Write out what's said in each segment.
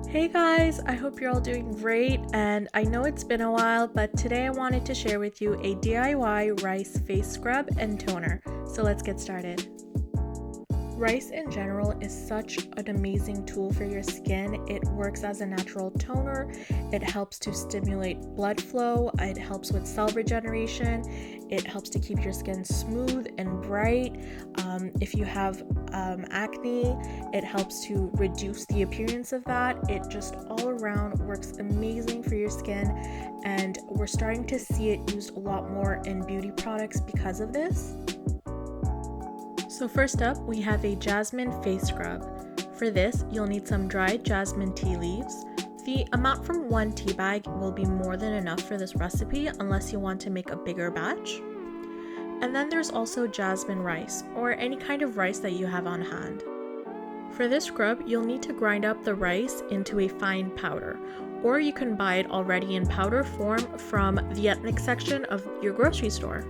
Hey guys, I hope you're all doing great, and I know it's been a while, but today I wanted to share with you a DIY rice face scrub and toner. So let's get started. Rice in general is such an amazing tool for your skin. It works as a natural toner. It helps to stimulate blood flow. It helps with cell regeneration. It helps to keep your skin smooth and bright. If you have acne, it helps to reduce the appearance of that. It just all around works amazing for your skin, and we're starting to see it used a lot more in beauty products because of this. So first up, we have a jasmine face scrub. For this, you'll need some dried jasmine tea leaves. The amount from 1 tea bag will be more than enough for this recipe unless you want to make a bigger batch. And then there's also jasmine rice, or any kind of rice that you have on hand. For this scrub, you'll need to grind up the rice into a fine powder, or you can buy it already in powder form from the ethnic section of your grocery store.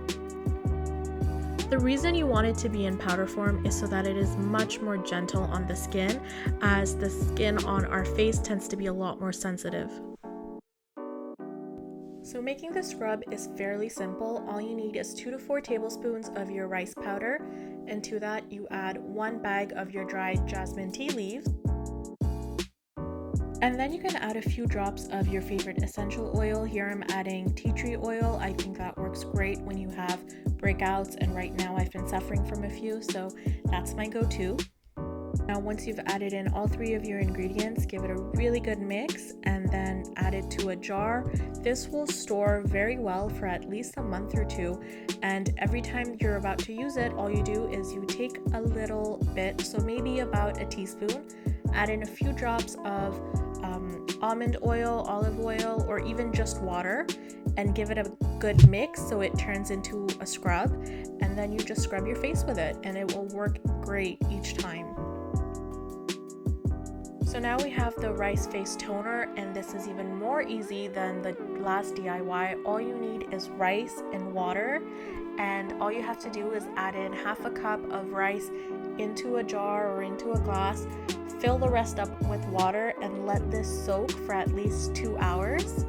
The reason you want it to be in powder form is so that it is much more gentle on the skin, as the skin on our face tends to be a lot more sensitive. So making the scrub is fairly simple. All you need is 2 to 4 tablespoons of your rice powder, and to that you add 1 bag of your dried jasmine tea leaves. And then you can add a few drops of your favorite essential oil. Here I'm adding tea tree oil. I think that works great when you have breakouts, and right now I've been suffering from a few, so that's my go-to. Now once you've added in all 3 of your ingredients, give it a really good mix and then add it to a jar. This will store very well for at least a month or 2, and every time you're about to use it, all you do is you take a little bit, so maybe about a teaspoon, add in a few drops of almond oil, olive oil, or even just water, and give it a good mix so it turns into a scrub, and then you just scrub your face with it and it will work great each time. So now we have the rice face toner, and this is even more easy than the last DIY. All you need is rice and water, and all you have to do is add in half a cup of rice into a jar or into a glass, fill the rest up with water, and let this soak for at least 2 hours.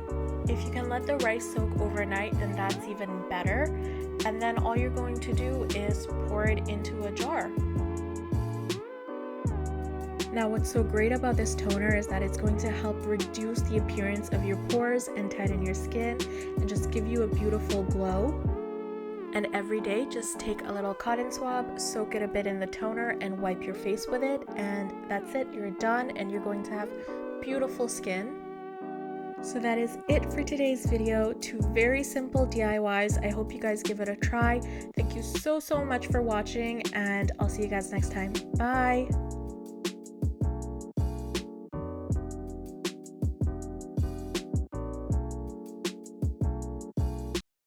If you can let the rice soak overnight, then that's even better. And then all you're going to do is pour it into a jar. Now what's so great about this toner is that it's going to help reduce the appearance of your pores and tighten your skin and just give you a beautiful glow. And every day, just take a little cotton swab, soak it a bit in the toner, and wipe your face with it, and that's it, you're done, and you're going to have beautiful skin. So that is it for today's video. 2 very simple DIYs. I hope you guys give it a try. Thank you so much for watching, and I'll see you guys next time. Bye!